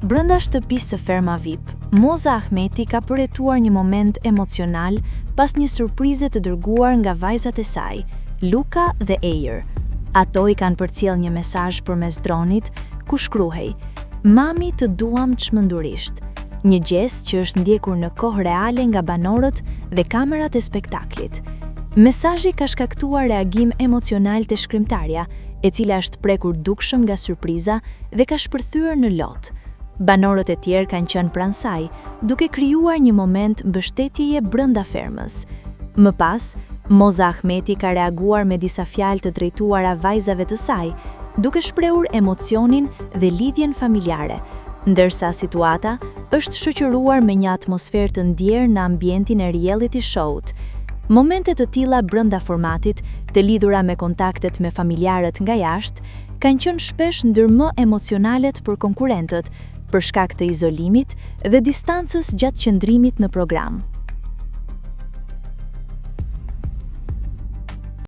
Brenda shtëpisë së Ferma VIP, Moza Ahmeti ka përjetuar një moment emocional pas një surprize të dërguar nga vajzat e saj, Luka dhe Ejer. Ato i kanë përcjell një mesazh përmes dronit ku shkruhej: "Mami, të duam çmendurisht." Një gjest që është ndjekur në kohë reale nga banorët dhe kamerat e spektaklit. Mesazhi ka shkaktuar reagim emocional të shkrimtarja, e cila është prekur dukshëm nga surpriza dhe ka shpërthyer në lot. Banorët e tjerë kanë qenë pranë saj, duke krijuar një moment mbështetjeje brenda fermës. Më pas, Moza Ahmeti ka reaguar me disa fjalë të drejtuara vajzave të saj, duke shprehur emocionin dhe lidhjen familjare, ndërsa situata është shoqëruar me një atmosferë të ndjerë në ambientin e reality show-t. Momente të tilla brenda formatit, të lidhura me kontaktet me familjarët nga jashtë, kanë qenë shpesh ndër më emocionalet për konkurrentët, për shkak të izolimit dhe distancës gjatë qëndrimit në program.